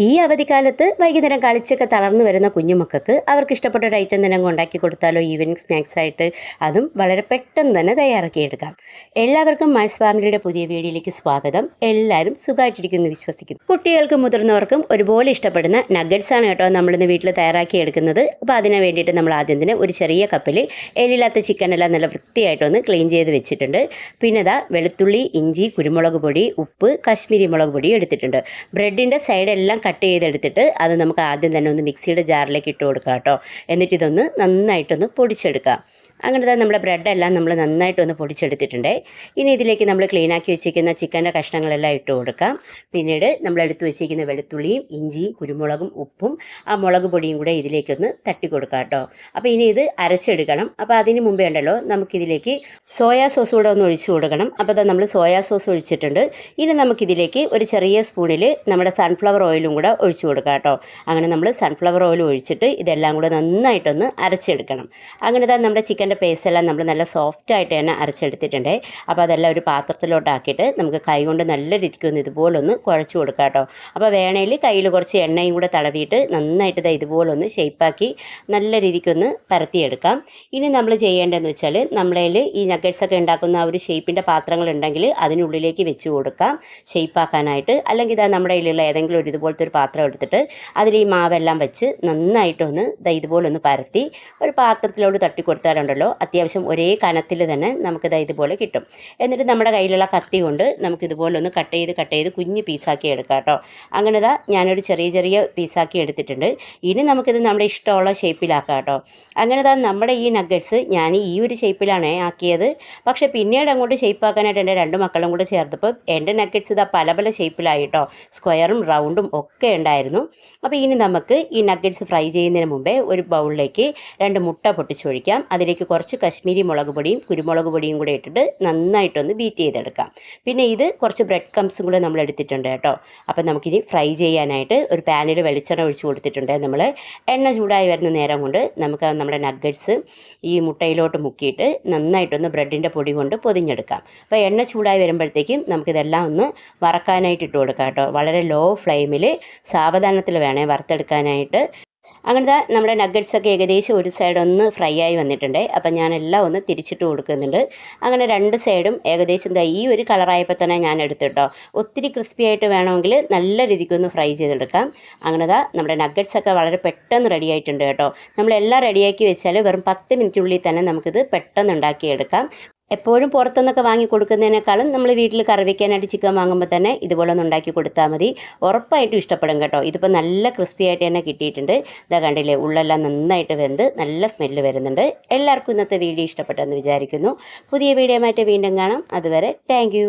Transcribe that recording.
ഈ അവധിക്കാലത്ത് വൈകുന്നേരം കളിച്ചൊക്കെ തളർന്നു വരുന്ന കുഞ്ഞുമക്കൾക്ക് അവർക്ക് ഇഷ്ടപ്പെട്ട ഒരു ഐറ്റം തന്നെ അങ്ങ് ഉണ്ടാക്കി കൊടുത്താലോ ഈവനിങ് സ്നാക്സ് ആയിട്ട്. അതും വളരെ പെട്ടെന്ന് തന്നെ തയ്യാറാക്കിയെടുക്കാം. എല്ലാവർക്കും മൈസ് ഫാമിലിയുടെ പുതിയ വീഡിയോയിലേക്ക് സ്വാഗതം. എല്ലാവരും സുഖമായിട്ടിരിക്കുന്നു വിശ്വസിക്കുന്നു. കുട്ടികൾക്കും മുതിർന്നവർക്കും ഒരുപോലെ ഇഷ്ടപ്പെടുന്ന നഗറ്റ്സ് ആണ് കേട്ടോ നമ്മളിന്ന് വീട്ടിൽ തയ്യാറാക്കിയെടുക്കുന്നത്. അപ്പോൾ അതിന് വേണ്ടിയിട്ട് നമ്മൾ ആദ്യം തന്നെ ഒരു ചെറിയ കപ്പിൽ എല്ലില്ലാത്ത ചിക്കനെല്ലാം നല്ല വൃത്തിയായിട്ടൊന്ന് ക്ലീൻ ചെയ്ത് വെച്ചിട്ടുണ്ട്. പിന്നെ ഇതാ വെളുത്തുള്ളി, ഇഞ്ചി, കുരുമുളക് പൊടി, ഉപ്പ്, കാശ്മീരി മുളക് പൊടി എടുത്തിട്ടുണ്ട്. ബ്രെഡിൻ്റെ സൈഡെല്ലാം കട്ട് ചെയ്തെടുത്തിട്ട് അത് നമുക്ക് ആദ്യം തന്നെ ഒന്ന് മിക്സിയുടെ ജാറിലേക്ക് ഇട്ട് കൊടുക്കാം കേട്ടോ. എന്നിട്ട് ഇതൊന്ന് നന്നായിട്ടൊന്ന് പൊടിച്ചെടുക്കാം. അങ്ങനെ നമ്മുടെ ബ്രെഡെല്ലാം നമ്മൾ നന്നായിട്ടൊന്ന് പൊടിച്ചെടുത്തിട്ടുണ്ട്. ഇനി ഇതിലേക്ക് നമ്മൾ ക്ലീനാക്കി വെച്ചിരിക്കുന്ന ചിക്കൻ്റെ കഷ്ണങ്ങളെല്ലാം ഇട്ട് കൊടുക്കാം. പിന്നീട് നമ്മൾ എടുത്തു വെച്ചിരിക്കുന്ന വെളുത്തുള്ളിയും ഇഞ്ചിയും കുരുമുളകും ഉപ്പും ആ മുളക് പൊടിയും കൂടെ ഇതിലേക്കൊന്ന് തട്ടി കൊടുക്കാം കേട്ടോ. അപ്പോൾ ഇനി ഇത് അരച്ചെടുക്കണം. അപ്പോൾ അതിന് മുമ്പേ ഉണ്ടല്ലോ നമുക്കിതിലേക്ക് സോയാ സോസ് കൂടെ ഒന്ന് ഒഴിച്ചു കൊടുക്കണം. അപ്പോൾ അത് നമ്മൾ സോയാ സോസ് ഒഴിച്ചിട്ടുണ്ട്. ഇനി നമുക്കിതിലേക്ക് ഒരു ചെറിയ സ്പൂണിൽ നമ്മുടെ സൺഫ്ലവർ ഓയിലും കൂടെ ഒഴിച്ചു കൊടുക്കാം കേട്ടോ. അങ്ങനെ നമ്മൾ സൺഫ്ലവർ ഓയിൽ ഒഴിച്ചിട്ട് ഇതെല്ലാം കൂടെ നന്നായിട്ടൊന്ന് അരച്ചെടുക്കണം. അങ്ങനെ നമ്മുടെ ചിക്കൻ്റെ പേസ്റ്റ് എല്ലാം നമ്മൾ നല്ല സോഫ്റ്റായിട്ട് തന്നെ അരച്ചെടുത്തിട്ടുണ്ട്. അപ്പോൾ അതെല്ലാം ഒരു പാത്രത്തിലോട്ടാക്കിയിട്ട് നമുക്ക് കൈ കൊണ്ട് നല്ല രീതിക്കൊന്ന് ഇതുപോലൊന്ന് കുഴച്ച് കൊടുക്കാം കേട്ടോ. അപ്പോൾ വേണേൽ കയ്യിൽ കുറച്ച് എണ്ണയും കൂടെ തടവിയിട്ട് നന്നായിട്ട് ഇതുപോലൊന്ന് ഷേപ്പാക്കി നല്ല രീതിക്കൊന്ന് പരത്തിയെടുക്കാം. ഇനി നമ്മൾ ചെയ്യേണ്ടതെന്ന് വെച്ചാൽ നമ്മളതിൽ ഈ നഗറ്റ്സൊക്കെ ഉണ്ടാക്കുന്ന ആ ഒരു ഷേപ്പിൻ്റെ പാത്രങ്ങളുണ്ടെങ്കിൽ അതിനുള്ളിലേക്ക് വെച്ച് കൊടുക്കാം ഷേപ്പാക്കാനായിട്ട്. അല്ലെങ്കിൽ നമ്മുടെ കയ്യിലുള്ള ഏതെങ്കിലും ഒരു ഇതുപോലത്തെ ഒരു പാത്രം എടുത്തിട്ട് അതിൽ ഈ മാവെല്ലാം വെച്ച് നന്നായിട്ടൊന്ന് ഇതുപോലൊന്ന് പരത്തി ഒരു പാത്രത്തിലോട്ട് തട്ടിക്കൊടുത്താലുണ്ടല്ലോ അത്യാവശ്യം ഒരേ കനത്തിൽ തന്നെ നമുക്കിത് ഇതുപോലെ കിട്ടും. എന്നിട്ട് നമ്മുടെ കയ്യിലുള്ള കത്തി കൊണ്ട് നമുക്കിതുപോലെ ഒന്ന് കട്ട് ചെയ്ത് കുഞ്ഞ് പീസാക്കി എടുക്കാം കേട്ടോ. അങ്ങനെ ഞാനൊരു ചെറിയ പീസാക്കി എടുത്തിട്ടുണ്ട്. ഇനി നമുക്കിത് നമ്മുടെ ഇഷ്ടമുള്ള ഷേപ്പിലാക്കാം കേട്ടോ. അങ്ങനെ നമ്മുടെ ഈ നഗറ്റ്സ് ഞാൻ ഈ ഒരു ഷേപ്പിലാണ് ആക്കിയത്. പക്ഷേ പിന്നീട് അങ്ങോട്ട് ഷേപ്പാക്കാനായിട്ട് എൻ്റെ രണ്ട് മക്കളും കൂടെ ചേർത്തപ്പോൾ എൻ്റെ നഗറ്റ്സ് പല ഷേപ്പിലായി കേട്ടോ. സ്ക്വയറും റൗണ്ടും ഒക്കെ ഉണ്ടായിരുന്നു. അപ്പോൾ ഇനി നമുക്ക് ഈ നഗറ്റ്സ് ഫ്രൈ ചെയ്യുന്നതിന് മുമ്പേ ഒരു ബൗളിലേക്ക് 2 മുട്ട പൊട്ടിച്ചൊഴിക്കാം. അതിലേക്ക് കുറച്ച് കശ്മീരി മുളക് പൊടിയും കുരുമുളക് പൊടിയും കൂടെ ഇട്ടിട്ട് നന്നായിട്ടൊന്ന് ബീറ്റ് ചെയ്തെടുക്കാം. പിന്നെ ഇത് കുറച്ച് ബ്രെഡ് ക്രംസും കൂടെ നമ്മൾ എടുത്തിട്ടുണ്ട് കേട്ടോ. അപ്പോൾ നമുക്കിനി ഫ്രൈ ചെയ്യാനായിട്ട് ഒരു പാനിൽ വെളിച്ചെണ്ണ ഒഴിച്ച് കൊടുത്തിട്ടുണ്ട്. നമ്മൾ എണ്ണ ചൂടായി വരുന്ന നേരം കൊണ്ട് നമുക്ക് നമ്മുടെ നഗറ്റ്സ് ഈ മുട്ടയിലോട്ട് മുക്കിയിട്ട് നന്നായിട്ടൊന്ന് ബ്രെഡിൻ്റെ പൊടി കൊണ്ട് പൊതിഞ്ഞെടുക്കാം. അപ്പോൾ എണ്ണ ചൂടായി വരുമ്പോഴത്തേക്കും നമുക്കിതെല്ലാം ഒന്ന് വറക്കാനായിട്ട് ഇട്ട് കൊടുക്കാം കേട്ടോ. വളരെ ലോ ഫ്ലെയിമിൽ സാവധാനത്തിൽ വേണേ വറുത്തെടുക്കാനായിട്ട്. അങ്ങനെ നമ്മുടെ നഗറ്റ്സൊക്കെ ഏകദേശം ഒരു സൈഡ് ഒന്ന് ഫ്രൈ ആയി വന്നിട്ടുണ്ട്. അപ്പം ഞാനെല്ലാം ഒന്ന് തിരിച്ചിട്ട് കൊടുക്കുന്നുണ്ട്. അങ്ങനെ 2 സൈഡും ഏകദേശം ഈ ഒരു കളറായപ്പോൾ തന്നെ ഞാൻ എടുത്തിട്ടോ. ഒത്തിരി ക്രിസ്പി ആയിട്ട് വേണമെങ്കിൽ നല്ല രീതിക്കൊന്ന് ഫ്രൈ ചെയ്തെടുക്കാം. അങ്ങനെ നമ്മുടെ നഗറ്റ്സൊക്കെ വളരെ പെട്ടെന്ന് റെഡി ആയിട്ടുണ്ട് കേട്ടോ. നമ്മളെല്ലാം റെഡിയാക്കി വെച്ചാൽ വെറും 10 മിനിറ്റിനുള്ളിൽ തന്നെ നമുക്കിത് പെട്ടെന്ന് ഉണ്ടാക്കിയെടുക്കാം. എപ്പോഴും പുറത്തുനിന്നൊക്കെ വാങ്ങി കൊടുക്കുന്നതിനേക്കാളും നമ്മൾ വീട്ടിൽ കറി വയ്ക്കാനായിട്ട് ചിക്കൻ വാങ്ങുമ്പോൾ തന്നെ ഇതുപോലെ ഒന്ന് ഉണ്ടാക്കി കൊടുത്താൽ മതി. ഉറപ്പായിട്ടും ഇഷ്ടപ്പെടും കേട്ടോ. ഇതിപ്പോൾ നല്ല ക്രിസ്പി ആയിട്ട് തന്നെ കിട്ടിയിട്ടുണ്ട്. ഇതാ കണ്ടില്ലേ, ഉള്ളെല്ലാം നന്നായിട്ട് വെന്ത് നല്ല സ്മെല്ല് വരുന്നുണ്ട്. എല്ലാവർക്കും ഇന്നത്തെ വീഡിയോ ഇഷ്ടപ്പെട്ടെന്ന് വിചാരിക്കുന്നു. പുതിയ വീഡിയോ ആയിട്ട് വീണ്ടും കാണാം. അതുവരെ താങ്ക്